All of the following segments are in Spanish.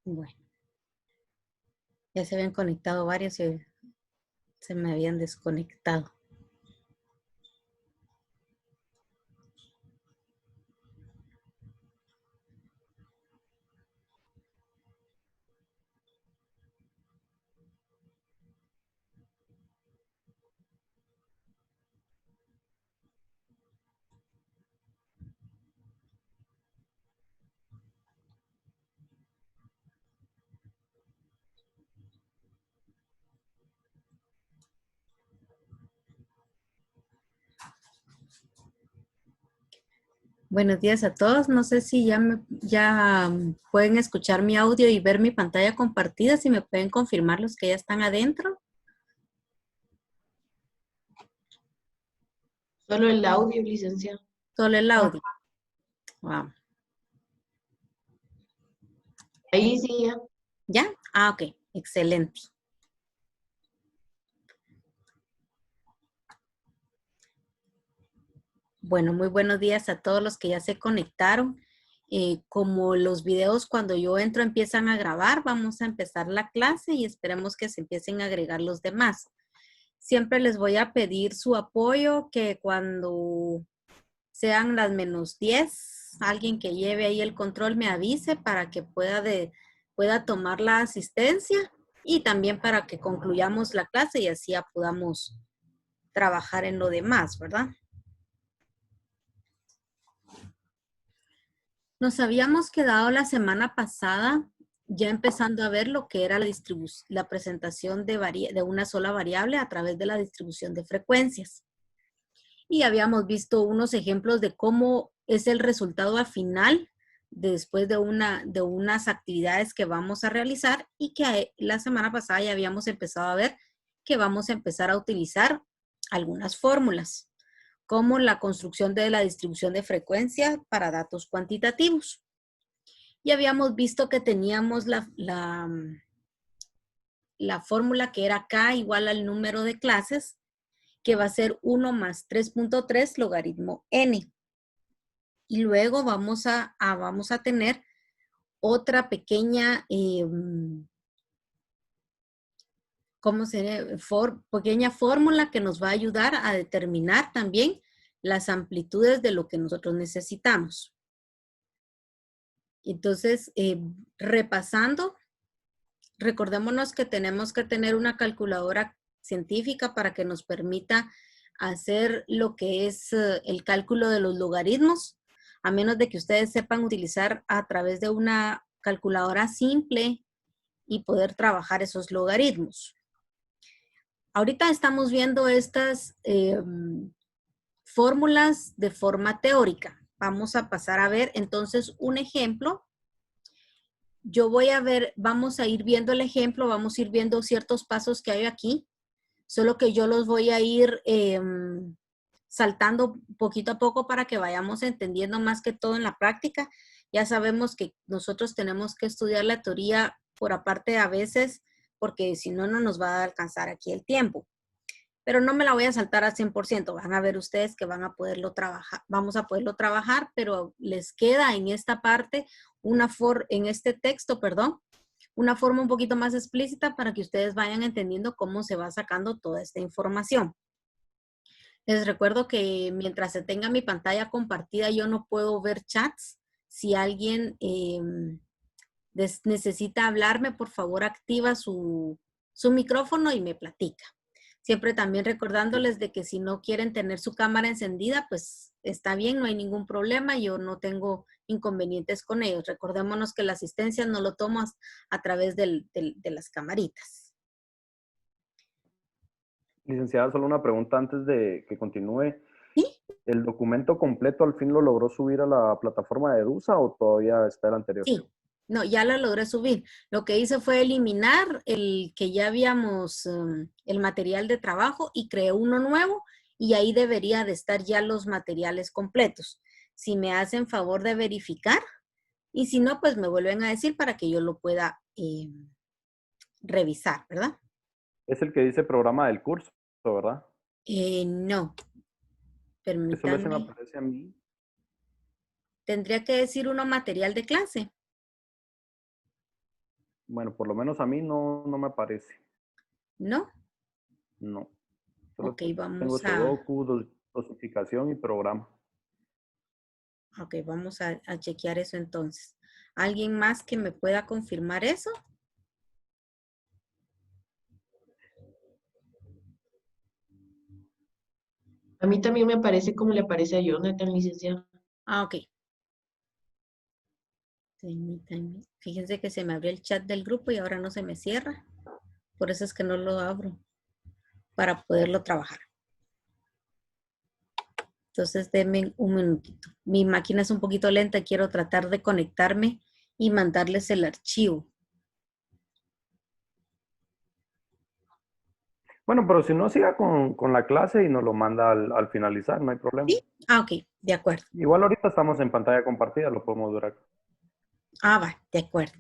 Bueno, ya se habían conectado varios y se me habían desconectado. Buenos días a todos. No sé si ya pueden escuchar mi audio y ver mi pantalla compartida, si me pueden confirmar los que ya están adentro. Solo el audio, licenciado. Solo el audio. Wow. Ahí sí, ya. ¿Ya? Ah, ok. Excelente. Bueno, muy buenos días a todos los que ya se conectaron. Como los videos cuando yo entro empiezan a grabar, vamos a empezar la clase y esperemos que se empiecen a agregar los demás. Siempre les voy a pedir su apoyo, que cuando sean las -10, alguien que lleve ahí el control me avise para que pueda tomar la asistencia y también para que concluyamos la clase y así ya podamos trabajar en lo demás, ¿verdad? Nos habíamos quedado la semana pasada ya empezando a ver lo que era la presentación de una sola variable a través de la distribución de frecuencias. Y habíamos visto unos ejemplos de cómo es el resultado al final después de unas actividades que vamos a realizar, y que la semana pasada ya habíamos empezado a ver que vamos a empezar a utilizar algunas fórmulas, como la construcción de la distribución de frecuencia para datos cuantitativos. Y habíamos visto que teníamos la fórmula que era K igual al número de clases, que va a ser 1 más 3.3 logaritmo n. Y luego vamos a tener otra pequeña, pequeña fórmula que nos va a ayudar a determinar también las amplitudes de lo que nosotros necesitamos. Entonces, repasando, recordémonos que tenemos que tener una calculadora científica para que nos permita hacer lo que es el cálculo de los logaritmos, a menos de que ustedes sepan utilizar a través de una calculadora simple y poder trabajar esos logaritmos. Ahorita estamos viendo estas fórmulas de forma teórica. Vamos a pasar a ver entonces un ejemplo. Yo voy a ver, vamos a ir viendo el ejemplo, vamos a ir viendo ciertos pasos que hay aquí, solo que yo los voy a ir saltando poquito a poco para que vayamos entendiendo más que todo en la práctica. Ya sabemos que nosotros tenemos que estudiar la teoría por aparte a veces, porque si no, no nos va a alcanzar aquí el tiempo. Pero no me la voy a saltar al 100%. Van a ver ustedes que van a poderlo trabajar, vamos a poderlo trabajar, pero les queda en esta parte, en este texto, perdón, una forma un poquito más explícita para que ustedes vayan entendiendo cómo se va sacando toda esta información. Les recuerdo que mientras se tenga mi pantalla compartida, yo no puedo ver chats. Si alguien necesita hablarme, por favor, activa su micrófono y me platica. Siempre también recordándoles de que si no quieren tener su cámara encendida, pues está bien, no hay ningún problema, yo no tengo inconvenientes con ellos. Recordémonos que la asistencia no lo tomas a través de las camaritas. Licenciada, solo una pregunta antes de que continúe. ¿Sí? ¿El documento completo al fin lo logró subir a la plataforma de EDUSA o todavía está el anterior? Sí. No, ya la logré subir. Lo que hice fue eliminar el que ya habíamos, el material de trabajo, y creé uno nuevo, y ahí debería de estar ya los materiales completos. Si me hacen favor de verificar, y si no, pues me vuelven a decir para que yo lo pueda revisar, ¿verdad? Es el que dice programa del curso, ¿verdad? No, Que solo ese me permítanme. aparece a mí. Tendría que decir uno material de clase. Bueno, por lo menos a mí no me aparece. ¿No? No. Solo Ok, tengo Sudoku, dosificación y programa. Ok, vamos a chequear eso entonces. ¿Alguien más que me pueda confirmar eso? A mí también me parece como le aparece a Jonathan, licenciada. Ah, ok. Permítanme. Fíjense que se me abrió el chat del grupo y ahora no se me cierra. Por eso es que no lo abro para poderlo trabajar. Entonces, denme un minutito. Mi máquina es un poquito lenta. Quiero tratar de conectarme y mandarles el archivo. Bueno, pero si no, siga con la clase y nos lo manda al finalizar, no hay problema. ¿Sí? Ah, ok. De acuerdo. Igual ahorita estamos en pantalla compartida, lo podemos ver acá. Ah, va. De acuerdo.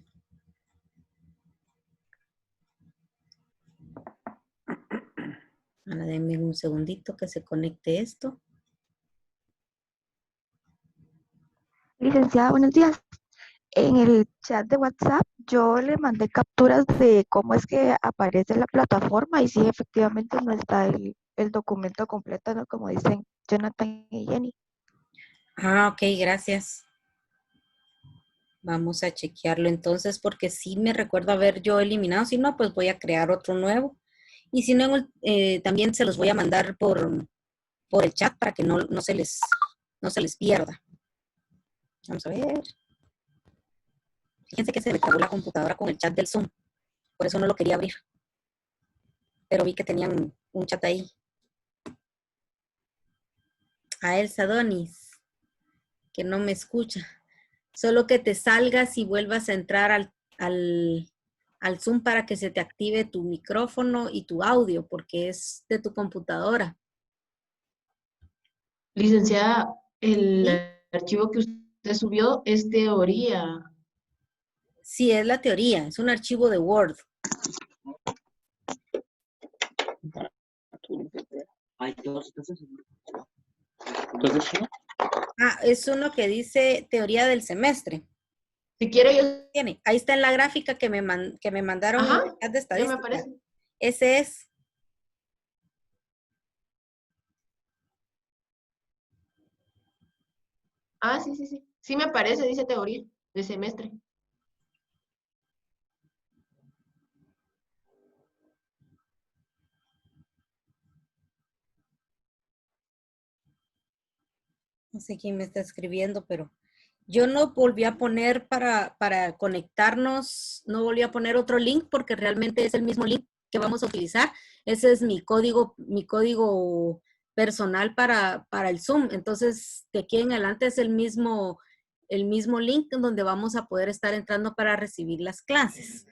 Ahora denme un segundito que se conecte esto. Licenciada, buenos días. En el chat de WhatsApp yo le mandé capturas de cómo es que aparece la plataforma y sí, efectivamente no está el documento completo, ¿no? Como dicen Jonathan y Jenny. Ah, ok. Gracias. Vamos a chequearlo entonces porque sí me recuerdo haber yo eliminado. Si no, pues voy a crear otro nuevo. Y si no, también se los voy a mandar por el chat para que no se les pierda. Vamos a ver. Fíjense que se me trabó la computadora con el chat del Zoom. Por eso no lo quería abrir. Pero vi que tenían un chat ahí. A Elsa Donis, que no me escucha. Solo que te salgas y vuelvas a entrar al Zoom para que se te active tu micrófono y tu audio, porque es de tu computadora. Licenciada, el ¿Sí? archivo que usted subió es teoría. Sí, es la teoría. Es un archivo de Word. Ah, es uno que dice teoría del semestre. Si quiere, yo... Tiene. Ahí está en la gráfica que me mandaron en Ajá, el chat de ya me estadística. aparece. Ese es. Ah, sí, sí, sí. Sí me aparece, dice teoría de semestre. No sé quién me está escribiendo, pero yo no volví a poner para conectarnos, no volví a poner otro link porque realmente es el mismo link que vamos a utilizar. Ese es mi código personal para el Zoom. Entonces, de aquí en adelante es el mismo link donde vamos a poder estar entrando para recibir las clases.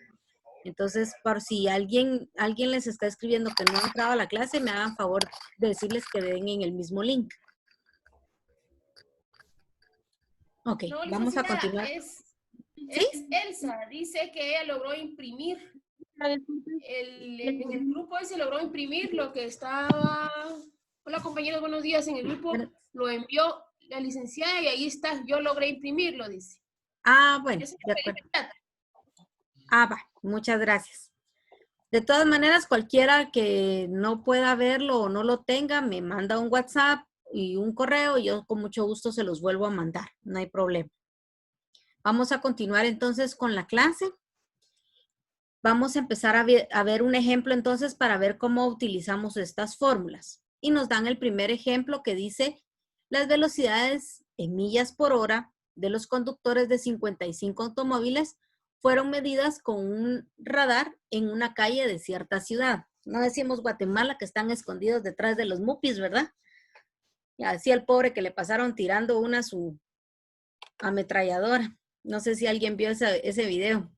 Entonces, por si alguien les está escribiendo que no ha entrado a la clase, me hagan favor de decirles que den en el mismo link. Ok, No, vamos a licenciada, continuar. es ¿Sí? Elsa. Dice que ella logró imprimir. En el grupo ese logró imprimir lo que estaba. Hola compañeros, buenos días. En el grupo lo envió la licenciada y ahí está. Yo logré imprimirlo, dice. Ah, bueno, Eso de es acuerdo. plata. Ah, va, muchas gracias. De todas maneras, cualquiera que no pueda verlo o no lo tenga, me manda un WhatsApp y un correo y yo con mucho gusto se los vuelvo a mandar. No hay problema. Vamos a continuar entonces con la clase. Vamos a empezar a ver un ejemplo entonces para ver cómo utilizamos estas fórmulas. Y nos dan el primer ejemplo que dice las velocidades en millas por hora de los conductores de 55 automóviles fueron medidas con un radar en una calle de cierta ciudad. No decimos Guatemala, que están escondidos detrás de los mupis, ¿verdad? Y así al pobre que le pasaron tirando su ametralladora. No sé si alguien vio ese video.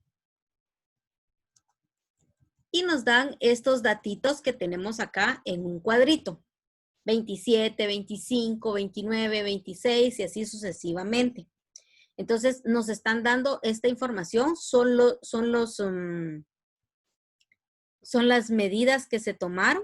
Y nos dan estos datitos que tenemos acá en un cuadrito. 27, 25, 29, 26 y así sucesivamente. Entonces, nos están dando esta información, son las medidas que se tomaron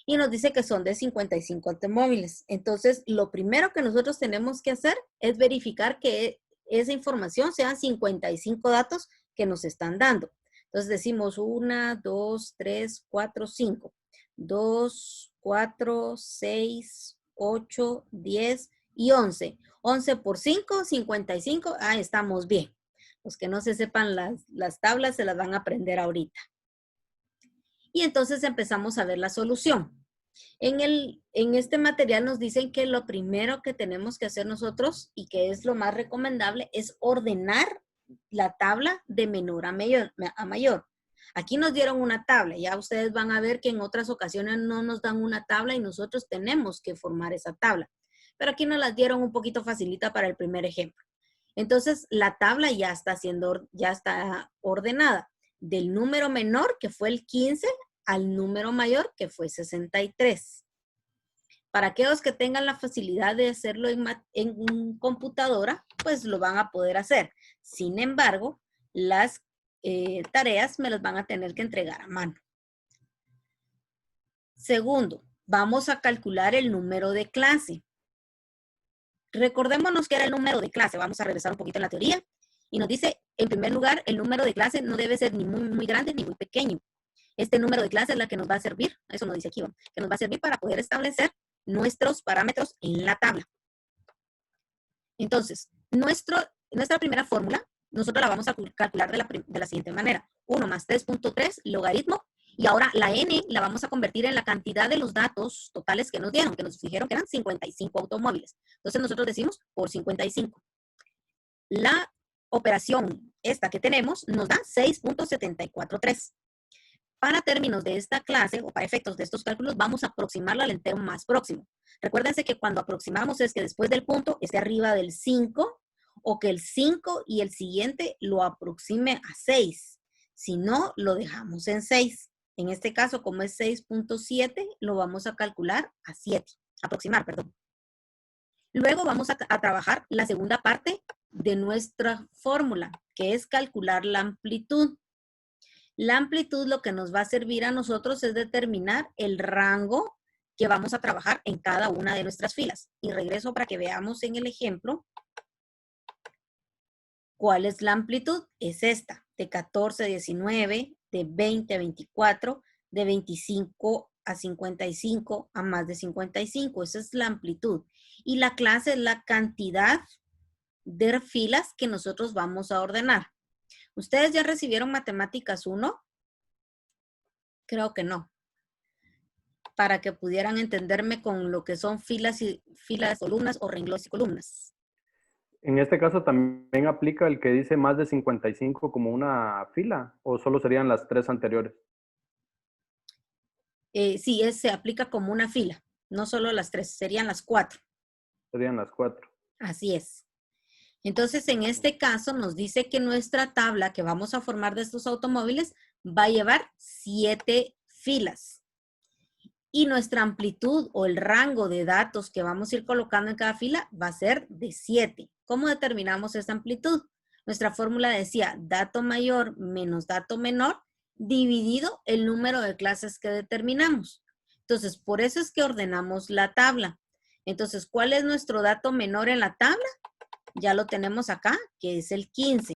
y nos dice que son de 55 automóviles. Entonces, lo primero que nosotros tenemos que hacer es verificar que esa información sean 55 datos que nos están dando. Entonces decimos 1, 2, 3, 4, 5. 2, 4, 6, 8, 10 y 11. 11 por 5, 55. Ah, estamos bien. Los que no se sepan las tablas se las van a aprender ahorita. Y entonces empezamos a ver la solución. En este material nos dicen que lo primero que tenemos que hacer nosotros y que es lo más recomendable es ordenar la tabla de menor a mayor. Aquí nos dieron una tabla. Ya ustedes van a ver que en otras ocasiones no nos dan una tabla y nosotros tenemos que formar esa tabla. Pero aquí nos las dieron un poquito facilita para el primer ejemplo. Entonces, la tabla ya está ordenada. Del número menor, que fue el 15, al número mayor, que fue 63. Para aquellos que tengan la facilidad de hacerlo en computadora, pues lo van a poder hacer. Sin embargo, las tareas me las van a tener que entregar a mano. Segundo, vamos a calcular el número de clase. Recordémonos que era el número de clase. Vamos a regresar un poquito en la teoría. Y nos dice, en primer lugar, el número de clase no debe ser ni muy grande ni muy pequeño. Este número de clase es la que nos va a servir, eso nos dice aquí, ¿no? Que nos va a servir para poder establecer nuestros parámetros en la tabla. Entonces, nuestra primera fórmula, nosotros la vamos a calcular de la siguiente manera. 1 más 3.3 logaritmo. Y ahora la n la vamos a convertir en la cantidad de los datos totales que nos dieron, que nos dijeron que eran 55 automóviles. Entonces nosotros decimos por 55. La operación esta que tenemos nos da 6.743. Para términos de esta clase o para efectos de estos cálculos vamos a aproximarla al entero más próximo. Recuérdense que cuando aproximamos es que después del punto esté arriba del 5 o que el 5 y el siguiente lo aproxime a 6. Si no, lo dejamos en 6. En este caso, como es 6.7, lo vamos a calcular a 7. Aproximar, perdón. Luego vamos a trabajar la segunda parte de nuestra fórmula, que es calcular la amplitud. La amplitud lo que nos va a servir a nosotros es determinar el rango que vamos a trabajar en cada una de nuestras filas. Y regreso para que veamos en el ejemplo cuál es la amplitud. Es esta, de 14 a 19, de 20 a 24, de 25 a 55, a más de 55. Esa es la amplitud. Y la clase es la cantidad de filas que nosotros vamos a ordenar. ¿Ustedes ya recibieron Matemáticas 1? Creo que no. Para que pudieran entenderme con lo que son filas, columnas o renglones y columnas. En este caso también aplica el que dice más de 55 como una fila, o solo serían las 3 anteriores. Sí, se aplica como una fila. No solo las 3, serían las 4. Serían las 4. Así es. Entonces, en este caso nos dice que nuestra tabla que vamos a formar de estos automóviles va a llevar 7 filas. Y nuestra amplitud o el rango de datos que vamos a ir colocando en cada fila va a ser de 7. ¿Cómo determinamos esta amplitud? Nuestra fórmula decía dato mayor menos dato menor dividido el número de clases que determinamos. Entonces, por eso es que ordenamos la tabla. Entonces, ¿cuál es nuestro dato menor en la tabla? Ya lo tenemos acá, que es el 15.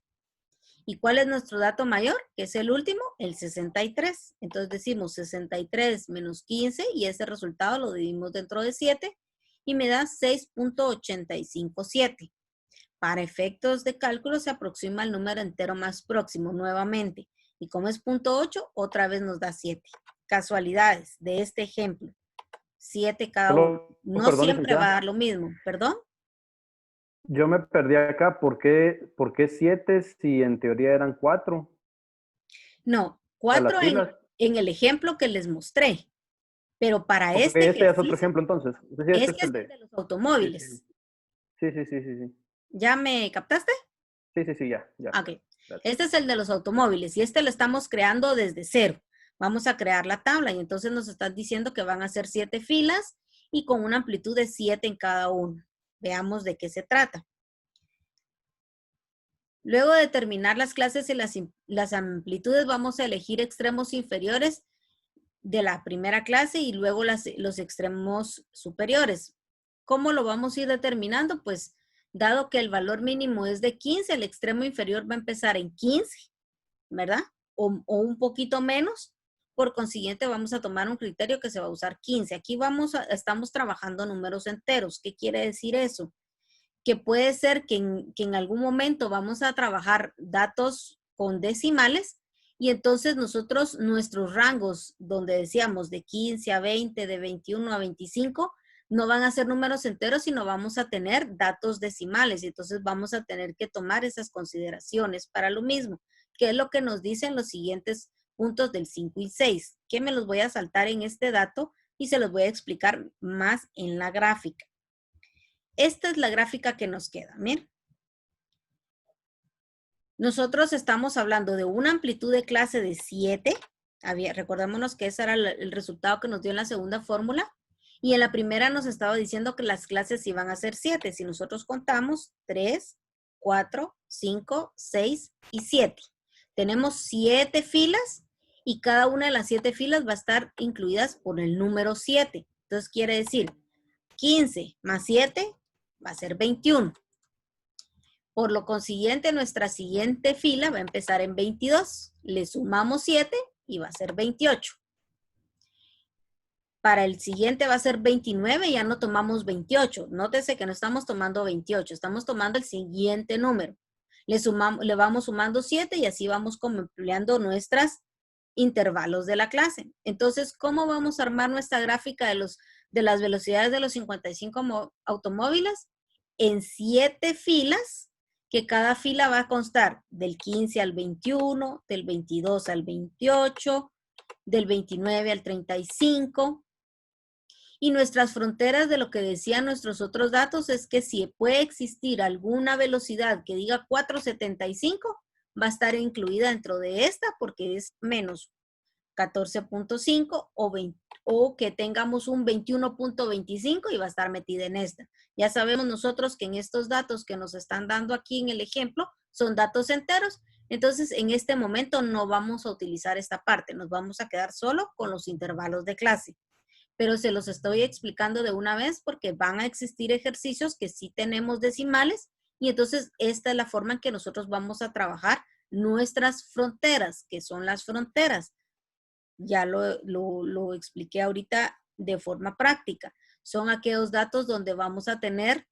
¿Y cuál es nuestro dato mayor? Que es el último, el 63. Entonces decimos 63 menos 15 y ese resultado lo dividimos dentro de 7 y me da 6.857. Para efectos de cálculo se aproxima al número entero más próximo nuevamente. Y como es 0.8, otra vez nos da 7. Casualidades de este ejemplo. 7 cada uno. No siempre va a dar lo mismo. ¿Perdón? Yo me perdí acá. ¿Por qué 7 si en teoría eran 4? No, 4 en el ejemplo que les mostré. Pero para este ejercicio, es otro ejemplo entonces. Este es el de los automóviles. Sí. ¿Ya me captaste? Sí, ya. Ok. Este es el de los automóviles y este lo estamos creando desde cero. Vamos a crear la tabla y entonces nos están diciendo que van a ser 7 filas y con una amplitud de 7 en cada uno. Veamos de qué se trata. Luego de determinar las clases y las amplitudes, vamos a elegir extremos inferiores de la primera clase y luego los extremos superiores. ¿Cómo lo vamos a ir determinando? Pues, dado que el valor mínimo es de 15, el extremo inferior va a empezar en 15, ¿verdad? o un poquito menos. Por consiguiente, vamos a tomar un criterio que se va a usar 15. Aquí estamos trabajando números enteros. ¿Qué quiere decir eso? Que puede ser que en algún momento vamos a trabajar datos con decimales y entonces nuestros rangos, donde decíamos de 15 a 20, de 21 a 25, no van a ser números enteros, sino vamos a tener datos decimales. Y entonces vamos a tener que tomar esas consideraciones para lo mismo, que es lo que nos dicen los siguientes puntos del 5 y 6, que me los voy a saltar en este dato y se los voy a explicar más en la gráfica. Esta es la gráfica que nos queda, miren. Nosotros estamos hablando de una amplitud de clase de 7. Recordémonos que ese era el resultado que nos dio en la segunda fórmula. Y en la primera nos estaba diciendo que las clases iban a ser 7. Si nosotros contamos 3, 4, 5, 6 y 7. Tenemos 7 filas y cada una de las 7 filas va a estar incluidas por el número 7. Entonces quiere decir 15 más 7 va a ser 21. Por lo consiguiente, nuestra siguiente fila va a empezar en 22. Le sumamos 7 y va a ser 28. Para el siguiente va a ser 29 y ya no tomamos 28. Nótese que no estamos tomando 28, estamos tomando el siguiente número. Le vamos sumando 7 y así vamos como empleando nuestros intervalos de la clase. Entonces, ¿cómo vamos a armar nuestra gráfica de las velocidades de los 55 automóviles? En 7 filas, que cada fila va a constar del 15 al 21, del 22 al 28, del 29 al 35. Y nuestras fronteras de lo que decían nuestros otros datos es que si puede existir alguna velocidad que diga 475, va a estar incluida dentro de esta porque es menos 14.5 o que tengamos un 21.25 y va a estar metida en esta. Ya sabemos nosotros que en estos datos que nos están dando aquí en el ejemplo son datos enteros. Entonces, en este momento no vamos a utilizar esta parte. Nos vamos a quedar solo con los intervalos de clase. Pero se los estoy explicando de una vez porque van a existir ejercicios que sí tenemos decimales y entonces esta es la forma en que nosotros vamos a trabajar nuestras fronteras, que son las fronteras. Ya lo expliqué ahorita de forma práctica. Son aquellos datos donde vamos a tener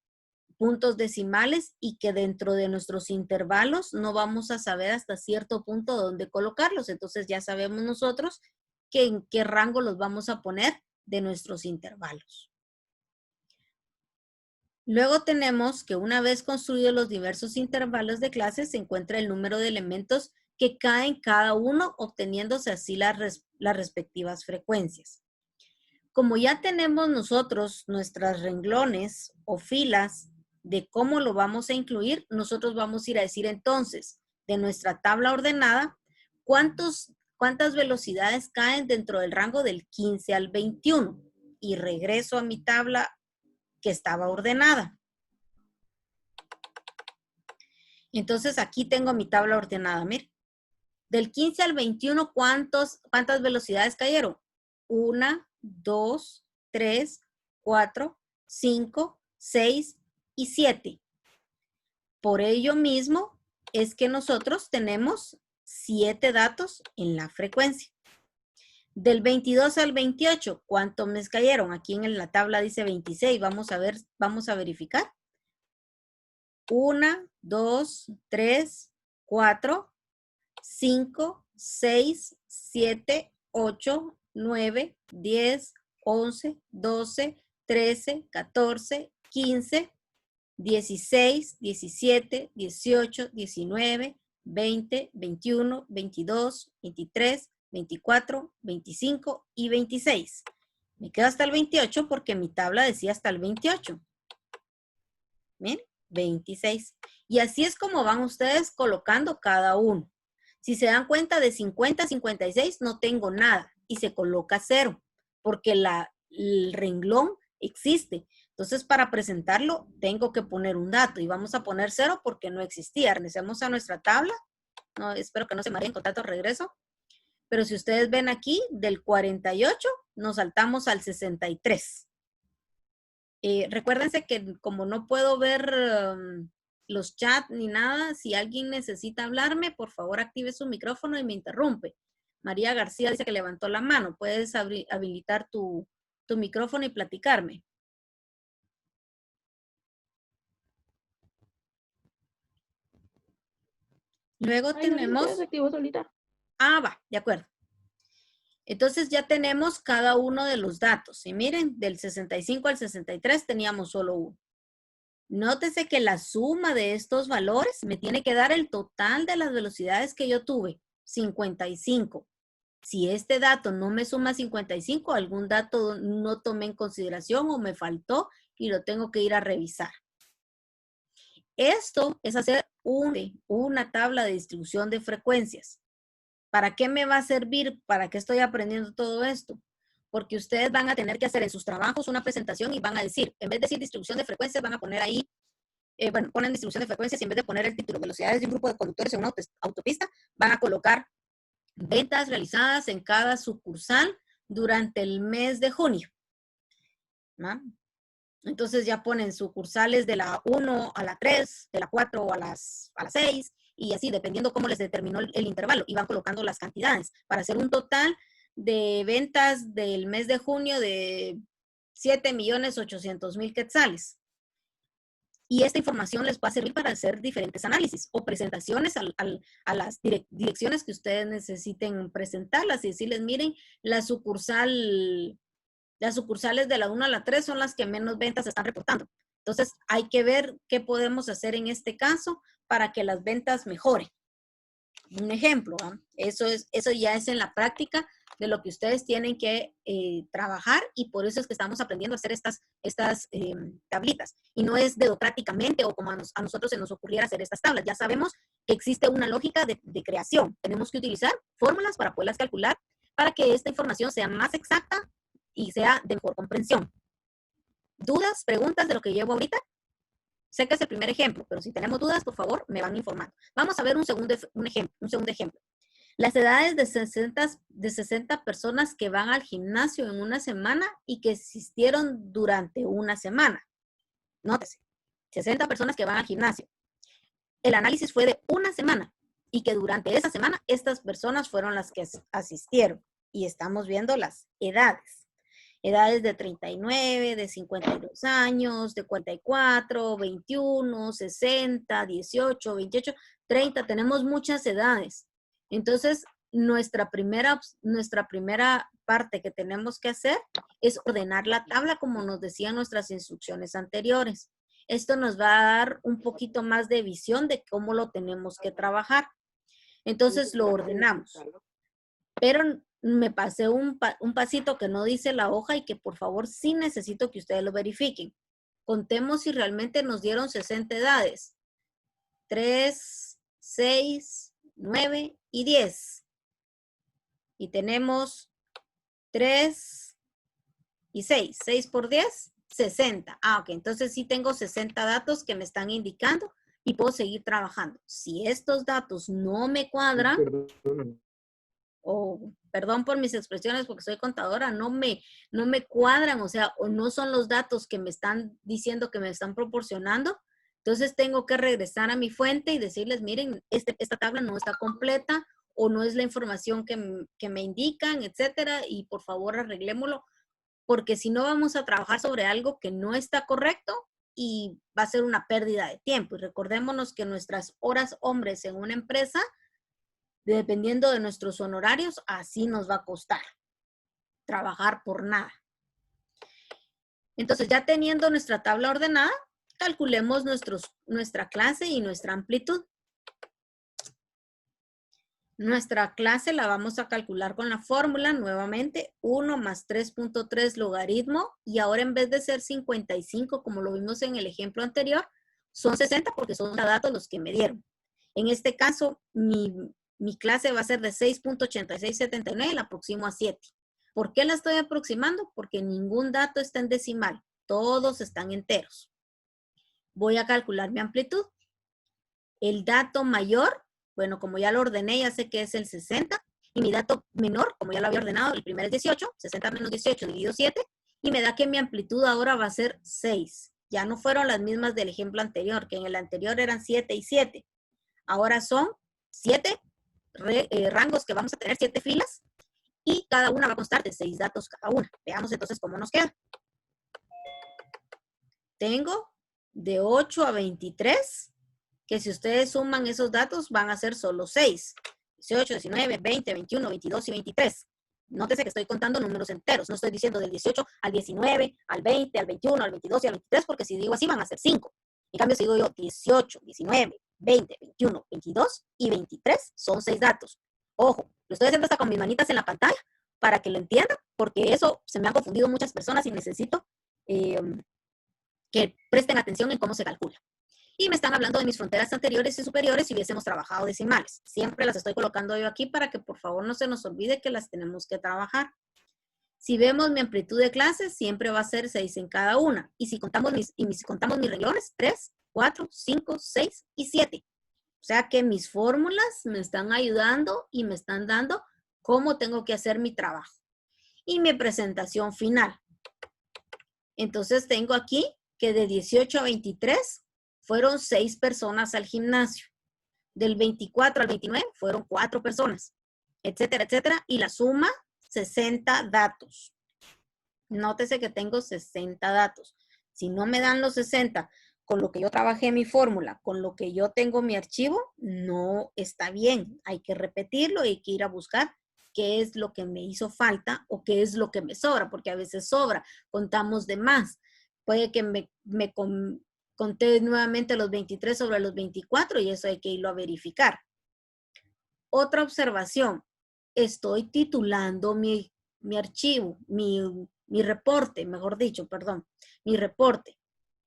puntos decimales y que dentro de nuestros intervalos no vamos a saber hasta cierto punto dónde colocarlos. Entonces ya sabemos nosotros que en qué rango los vamos a poner de nuestros intervalos. Luego tenemos que una vez construidos los diversos intervalos de clase se encuentra el número de elementos que caen cada uno, obteniéndose así las respectivas frecuencias. Como ya tenemos nosotros nuestras renglones o filas de cómo lo vamos a incluir, nosotros vamos a ir a decir entonces, de nuestra tabla ordenada, ¿cuántas velocidades caen dentro del rango del 15 al 21? Y regreso a mi tabla que estaba ordenada. Entonces aquí tengo mi tabla ordenada, miren. Del 15 al 21, ¿cuántas velocidades cayeron? 1, 2, 3, 4, 5, 6 y 7. Por ello mismo es que nosotros tenemos 7 datos en la frecuencia. Del 22 al 28, ¿cuántos me cayeron? Aquí en la tabla dice 26. Vamos a verificar. 1, 2, 3, 4, 5, 6, 7, 8, 9, 10, 11, 12, 13, 14, 15, 16, 17, 18, 19, 20, 21, 22, 23, 24, 25 y 26. Me quedo hasta el 28 porque mi tabla decía hasta el 28. Bien, 26. Y así es como van ustedes colocando cada uno. Si se dan cuenta, de 50 a 56 no tengo nada y se coloca 0 porque el renglón existe. Entonces, para presentarlo, tengo que poner un dato y vamos a poner 0 porque no existía. Regresemos a nuestra tabla. No, espero que no se mareen con tanto regreso. Pero si ustedes ven aquí, del 48 nos saltamos al 63. Recuérdense que como no puedo ver los chats ni nada. Si alguien necesita hablarme, por favor active su micrófono y me interrumpe. María García dice que levantó la mano. Puedes habilitar tu micrófono y platicarme. Luego tenemos... Se activó solita. Ah, va, de acuerdo. Entonces ya tenemos cada uno de los datos. Y miren, del 65 al 63 teníamos solo uno. Nótese que la suma de estos valores me tiene que dar el total de las velocidades que yo tuve, 55. Si este dato no me suma 55, algún dato no tomé en consideración o me faltó y lo tengo que ir a revisar. Esto es hacer una tabla de distribución de frecuencias. ¿Para qué me va a servir? ¿Para qué estoy aprendiendo todo esto? Porque ustedes van a tener que hacer en sus trabajos una presentación y van a decir, en vez de decir distribución de frecuencias, van a poner ahí, ponen distribución de frecuencias y en vez de poner el título, velocidades de un grupo de conductores en una autopista, van a colocar ventas realizadas en cada sucursal durante el mes de junio. ¿No? Entonces ya ponen sucursales de la 1 a la 3, de la 4 a las 6, y así, dependiendo cómo les determinó el intervalo, y van colocando las cantidades para hacer un total de ventas del mes de junio de 7.800.000 quetzales. Y esta información les va a servir para hacer diferentes análisis o presentaciones a las direcciones que ustedes necesiten presentarlas y decirles, miren, las sucursales de la 1 a la 3 son las que menos ventas están reportando. Entonces, hay que ver qué podemos hacer en este caso para que las ventas mejoren. Un ejemplo, ¿eh? Eso ya es en la práctica de lo que ustedes tienen que trabajar, y por eso es que estamos aprendiendo a hacer estas tablitas. Y no es dedocráticamente o como a nosotros se nos ocurriera hacer estas tablas. Ya sabemos que existe una lógica de creación. Tenemos que utilizar fórmulas para poderlas calcular para que esta información sea más exacta y sea de mejor comprensión. ¿Dudas, preguntas de lo que llevo ahorita? Sé que es el primer ejemplo, pero si tenemos dudas, por favor, me van informando. Vamos a ver un segundo ejemplo. Las edades de 60 personas que van al gimnasio en una semana y que existieron durante una semana. Nótese, 60 personas que van al gimnasio. El análisis fue de una semana y que durante esa semana estas personas fueron las que asistieron. Y estamos viendo las edades. Edades de 39, de 52 años, de 44, 21, 60, 18, 28, 30. Tenemos muchas edades. Entonces, nuestra primera parte que tenemos que hacer es ordenar la tabla como nos decían nuestras instrucciones anteriores. Esto nos va a dar un poquito más de visión de cómo lo tenemos que trabajar. Entonces, lo ordenamos. Pero me pasé un pasito que no dice la hoja y que por favor sí necesito que ustedes lo verifiquen. Contemos si realmente nos dieron 60 edades. 3, 6, 9 y 10. Y tenemos 3 y 6. 6 por 10, 60. Ah, ok. Entonces sí tengo 60 datos que me están indicando y puedo seguir trabajando. Si estos datos no me cuadran, o perdón por mis expresiones porque soy contadora, no me cuadran, o sea, o no son los datos que me están diciendo que me están proporcionando, entonces tengo que regresar a mi fuente y decirles, miren, esta tabla no está completa o no es la información que me indican, etcétera, y por favor arreglémoslo, porque si no vamos a trabajar sobre algo que no está correcto y va a ser una pérdida de tiempo. Y recordémonos que nuestras horas hombres en una empresa, dependiendo de nuestros honorarios, así nos va a costar trabajar por nada. Entonces, ya teniendo nuestra tabla ordenada, calculemos nuestra clase y nuestra amplitud. Nuestra clase la vamos a calcular con la fórmula, nuevamente, 1 más 3.3 logaritmo, y ahora en vez de ser 55, como lo vimos en el ejemplo anterior, son 60 porque son datos los que me dieron. En este caso, mi clase va a ser de 6.8679, la aproximo a 7. ¿Por qué la estoy aproximando? Porque ningún dato está en decimal, todos están enteros. Voy a calcular mi amplitud. El dato mayor, bueno, como ya lo ordené, ya sé que es el 60. Y mi dato menor, como ya lo había ordenado, el primero es 18. 60 menos 18 dividido 7. Y me da que mi amplitud ahora va a ser 6. Ya no fueron las mismas del ejemplo anterior, que en el anterior eran 7 y 7. Ahora son 7 rangos que vamos a tener, 7 filas, y cada una va a constar de 6 datos cada una. Veamos entonces cómo nos queda. Tengo de 8 a 23, que si ustedes suman esos datos van a ser solo 6. 18, 19, 20, 21, 22 y 23. Nótese que estoy contando números enteros. No estoy diciendo del 18 al 19, al 20, al 21, al 22 y al 23, porque si digo así van a ser 5. En cambio, si digo yo 18, 19, 20, 21, 22 y 23, son 6 datos. Ojo, lo estoy haciendo hasta con mis manitas en la pantalla para que lo entiendan, porque eso se me han confundido muchas personas y necesito que presten atención en cómo se calcula. Y me están hablando de mis fronteras anteriores y superiores si hubiésemos trabajado decimales. Siempre las estoy colocando yo aquí para que por favor no se nos olvide que las tenemos que trabajar. Si vemos mi amplitud de clases, siempre va a ser 6 en cada una. Y si contamos mis renglones, 3, 4, 5, 6 y 7. O sea que mis fórmulas me están ayudando y me están dando cómo tengo que hacer mi trabajo. Y mi presentación final. Entonces tengo aquí que de 18 a 23 fueron 6 personas al gimnasio. Del 24 al 29 fueron 4 personas, etcétera, etcétera. Y la suma, 60 datos. Nótese que tengo 60 datos. Si no me dan los 60 con lo que yo trabajé mi fórmula, con lo que yo tengo mi archivo, no está bien. Hay que repetirlo y hay que ir a buscar qué es lo que me hizo falta o qué es lo que me sobra, porque a veces sobra, contamos de más. Puede que me conté nuevamente los 23 sobre los 24 y eso hay que irlo a verificar. Otra observación, estoy titulando mi archivo, mi reporte, mejor dicho, perdón, mi reporte.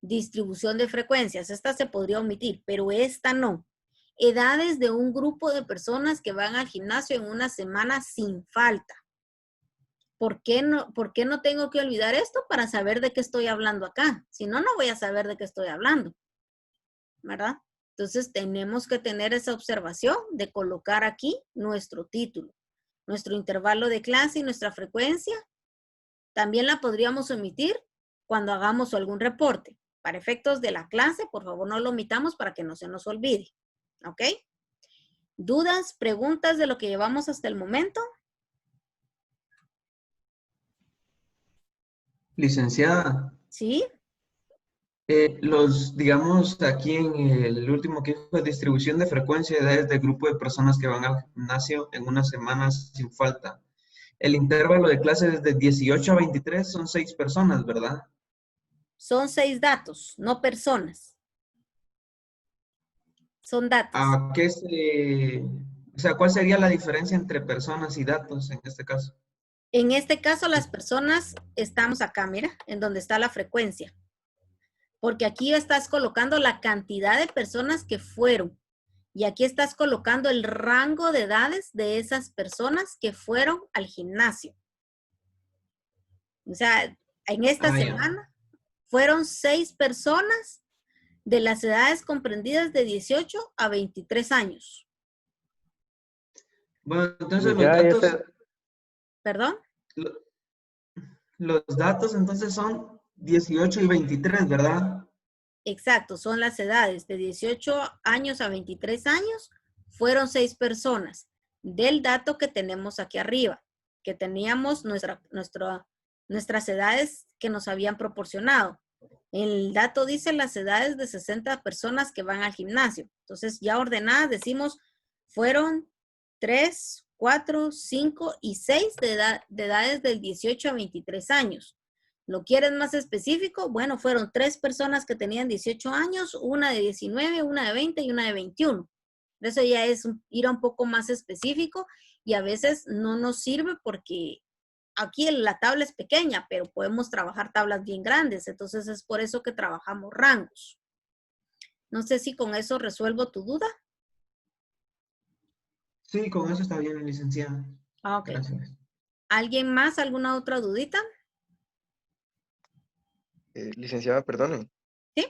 Distribución de frecuencias, esta se podría omitir, pero esta no. Edades de un grupo de personas que van al gimnasio en una semana sin falta. ¿Por qué no tengo que olvidar esto para saber de qué estoy hablando acá? Si no, no voy a saber de qué estoy hablando, ¿verdad? Entonces, tenemos que tener esa observación de colocar aquí nuestro título, nuestro intervalo de clase y nuestra frecuencia. También la podríamos omitir cuando hagamos algún reporte. Para efectos de la clase, por favor, no lo omitamos para que no se nos olvide, ¿ok? ¿Dudas, preguntas de lo que llevamos hasta el momento? Licenciada, ¿Sí? digamos, aquí en el último que dijo, distribución de frecuencia de edades de grupo de personas que van al gimnasio en una semana sin falta. El intervalo de clases de 18 a 23 son 6 personas, ¿verdad? Son 6 datos, no personas. Son datos. ¿A qué o sea, cuál sería la diferencia entre personas y datos en este caso? En este caso, las personas, estamos acá, mira, en donde está la frecuencia. Porque aquí estás colocando la cantidad de personas que fueron. Y aquí estás colocando el rango de edades de esas personas que fueron al gimnasio. O sea, en esta semana fueron 6 personas de las edades comprendidas de 18 a 23 años. Bueno, entonces ¿Perdón? Los datos entonces son 18 y 23, ¿verdad? Exacto, son las edades de 18 años a 23 años, fueron 6 personas del dato que tenemos aquí arriba, que teníamos nuestras edades que nos habían proporcionado. El dato dice las edades de 60 personas que van al gimnasio. Entonces, ya ordenadas decimos, fueron 3, 4, 5 y 6 de edades del 18 a 23 años. ¿Lo quieren más específico? Bueno, fueron 3 personas que tenían 18 años, una de 19, una de 20 y una de 21. Eso ya es ir a un poco más específico y a veces no nos sirve porque aquí la tabla es pequeña, pero podemos trabajar tablas bien grandes. Entonces es por eso que trabajamos rangos. No sé si con eso resuelvo tu duda. Sí, con eso está bien, licenciada. Ok. Gracias. ¿Alguien más? ¿Alguna otra dudita? Licenciada, perdone. ¿Sí?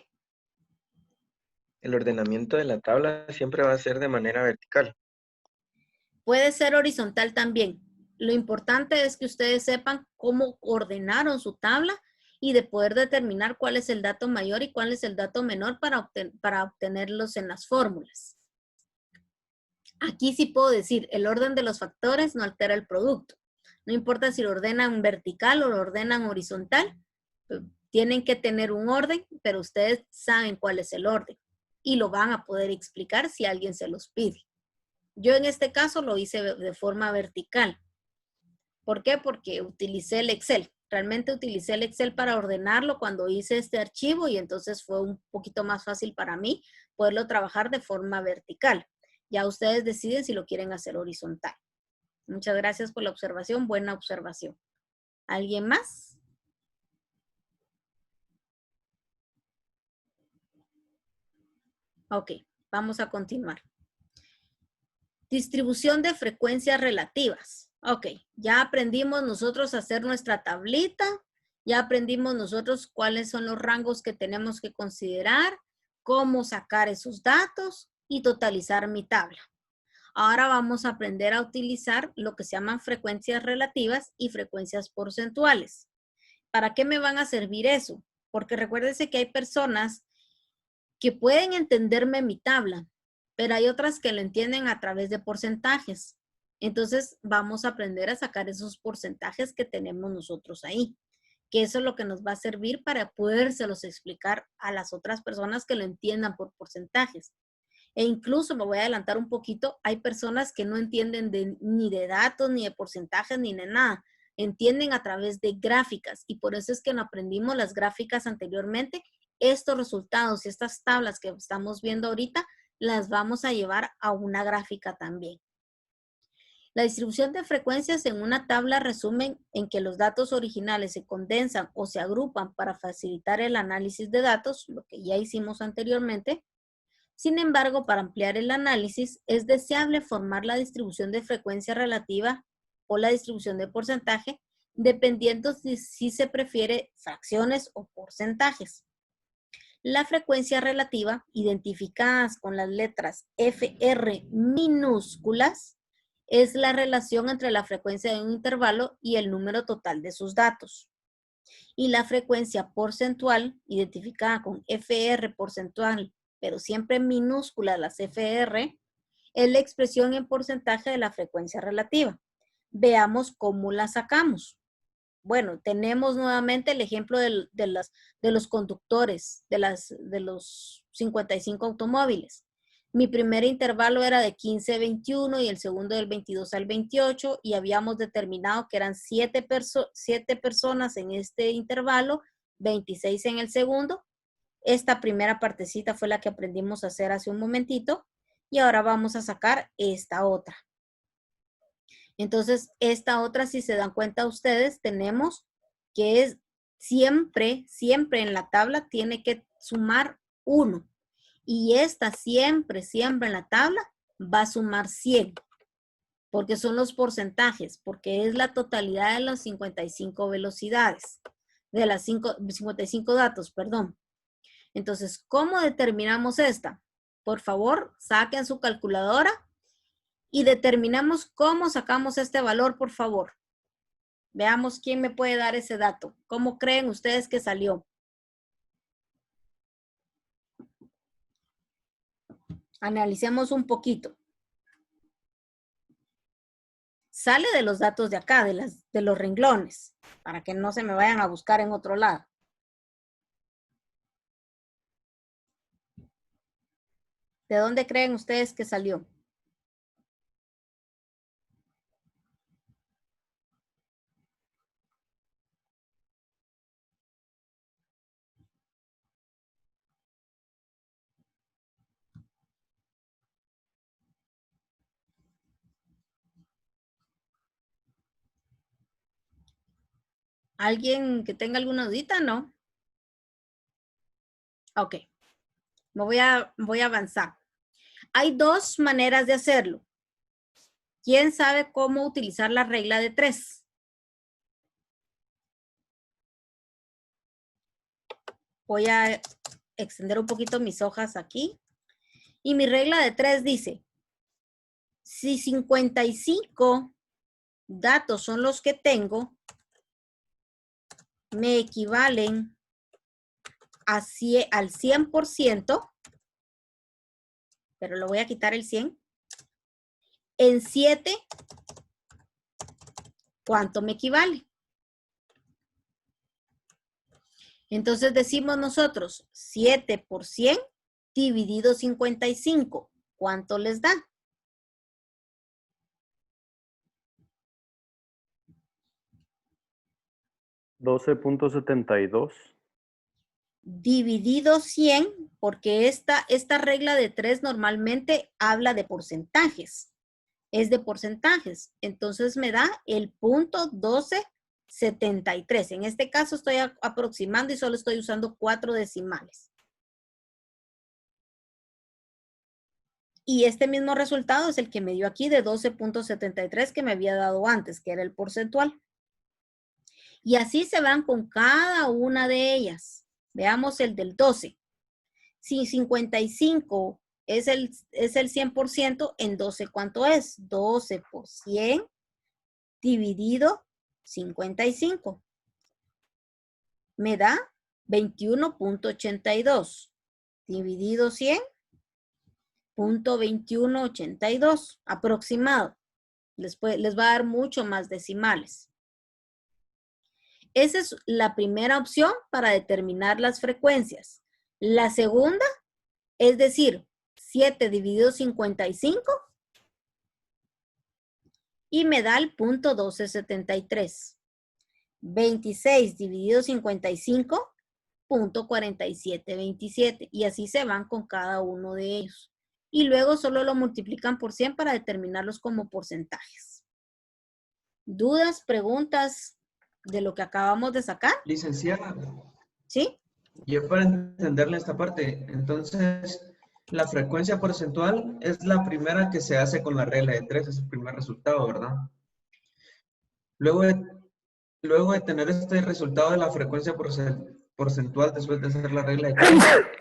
El ordenamiento de la tabla siempre va a ser de manera vertical. Puede ser horizontal también. Lo importante es que ustedes sepan cómo ordenaron su tabla y de poder determinar cuál es el dato mayor y cuál es el dato menor para obtenerlos en las fórmulas. Aquí sí puedo decir, el orden de los factores no altera el producto. No importa si lo ordenan vertical o lo ordenan horizontal, tienen que tener un orden, pero ustedes saben cuál es el orden y lo van a poder explicar si alguien se los pide. Yo en este caso lo hice de forma vertical. ¿Por qué? Porque utilicé el Excel. Realmente utilicé el Excel para ordenarlo cuando hice este archivo y entonces fue un poquito más fácil para mí poderlo trabajar de forma vertical. Ya ustedes deciden si lo quieren hacer horizontal. Muchas gracias por la observación. Buena observación. ¿Alguien más? Ok, vamos a continuar. Distribución de frecuencias relativas. Ok, ya aprendimos nosotros a hacer nuestra tablita. Ya aprendimos nosotros cuáles son los rangos que tenemos que considerar, cómo sacar esos datos y totalizar mi tabla. Ahora vamos a aprender a utilizar lo que se llaman frecuencias relativas y frecuencias porcentuales. ¿Para qué me van a servir eso? Porque recuérdense que hay personas que pueden entenderme mi tabla, pero hay otras que lo entienden a través de porcentajes. Entonces vamos a aprender a sacar esos porcentajes que tenemos nosotros ahí, que eso es lo que nos va a servir para podérselos explicar a las otras personas que lo entiendan por porcentajes. E incluso me voy a adelantar un poquito, hay personas que no entienden ni de datos, ni de porcentajes, ni de nada. Entienden a través de gráficas y por eso es que no aprendimos las gráficas anteriormente. Estos resultados y estas tablas que estamos viendo ahorita las vamos a llevar a una gráfica también. La distribución de frecuencias en una tabla resumen en que los datos originales se condensan o se agrupan para facilitar el análisis de datos, lo que ya hicimos anteriormente. Sin embargo, para ampliar el análisis, es deseable formar la distribución de frecuencia relativa o la distribución de porcentaje, dependiendo si se prefiere fracciones o porcentajes. La frecuencia relativa, identificadas con las letras FR minúsculas, es la relación entre la frecuencia de un intervalo y el número total de sus datos. Y la frecuencia porcentual, identificada con FR porcentual, pero siempre en minúsculas las FR, es la expresión en porcentaje de la frecuencia relativa. Veamos cómo la sacamos. Bueno, tenemos nuevamente el ejemplo de los conductores, de los 55 automóviles. Mi primer intervalo era de 15 a 21 y el segundo del 22 al 28 y habíamos determinado que eran 7 personas en este intervalo, 26 en el segundo. Esta primera partecita fue la que aprendimos a hacer hace un momentito y ahora vamos a sacar esta otra. Entonces, esta otra, si se dan cuenta ustedes, tenemos que es siempre en la tabla tiene que sumar 1. Y esta siempre en la tabla va a sumar 100. Porque son los porcentajes, porque es la totalidad de las 55 velocidades, de las 55 datos, perdón. Entonces, ¿cómo determinamos esta? Por favor, saquen su calculadora y determinamos cómo sacamos este valor, por favor. Veamos quién me puede dar ese dato. ¿Cómo creen ustedes que salió? Analicemos un poquito. Sale de los datos de acá, de los renglones, para que no se me vayan a buscar en otro lado. ¿De dónde creen ustedes que salió? ¿Alguien que tenga alguna dudita? ¿No? Ok. Voy a avanzar. Hay dos maneras de hacerlo. ¿Quién sabe cómo utilizar la regla de 3? Voy a extender un poquito mis hojas aquí. Y mi regla de 3 dice, si 55 datos son los que tengo, me equivalen al 100%, pero lo voy a quitar el 100. En 7, ¿cuánto me equivale? Entonces decimos nosotros 7 por 100 dividido 55. ¿Cuánto les da? $12.72. Dividido 100, porque esta regla de 3 normalmente habla de porcentajes. Es de porcentajes. Entonces me da el punto 1273. En este caso estoy aproximando y solo estoy usando 4 decimales. Y este mismo resultado es el que me dio aquí de 12.73 que me había dado antes, que era el porcentual. Y así se van con cada una de ellas. Veamos el del 12. Si 55 es el 100%, en 12, ¿cuánto es? 12 por 100 dividido 55. Me da 21.82. Dividido 100, .2182. Aproximado. Les va a dar mucho más decimales. Esa es la primera opción para determinar las frecuencias. La segunda, es decir, 7 dividido 55 y me da el punto 1273. 26 dividido 55, punto 4727. Y así se van con cada uno de ellos. Y luego solo lo multiplican por 100 para determinarlos como porcentajes. ¿Dudas, preguntas de lo que acabamos de sacar? Licenciada, ¿Sí? yo para entenderle esta parte, entonces la frecuencia porcentual es la primera que se hace con la regla de 3, es el primer resultado, ¿verdad? Luego de tener este resultado de la frecuencia porcentual después de hacer la regla de 3,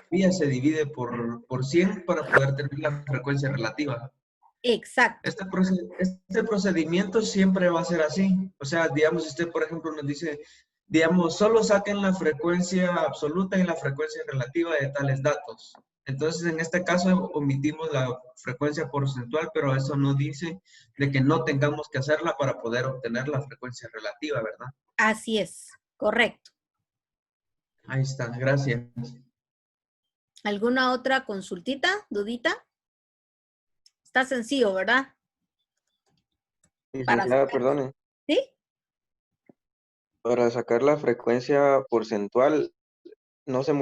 todavía se divide por 100 para poder tener la frecuencia relativa. Exacto. Este procedimiento siempre va a ser así. O sea, digamos, si usted, por ejemplo, nos dice, digamos, solo saquen la frecuencia absoluta y la frecuencia relativa de tales datos. Entonces, en este caso, omitimos la frecuencia porcentual, pero eso no dice de que no tengamos que hacerla para poder obtener la frecuencia relativa, ¿verdad? Así es, correcto. Ahí está, gracias. ¿Alguna otra consultita, dudita? Está sencillo, ¿verdad? Licenciada, perdone. ¿Sí? Para sacar la frecuencia porcentual, no se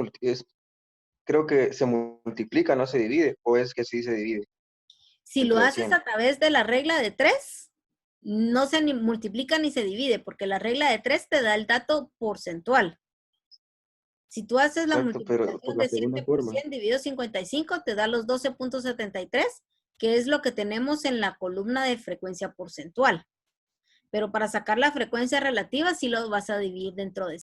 creo que se multiplica, no se divide, o es que sí se divide. Si lo Entre haces 100. a través de la regla de 3, no se ni multiplica ni se divide, porque la regla de 3 te da el dato porcentual. Si tú haces la Exacto, pero por multiplicación la de segunda 7 por forma. 100 dividido 55, te da los 12.73, que es lo que tenemos en la columna de frecuencia porcentual. Pero para sacar la frecuencia relativa, sí lo vas a dividir dentro de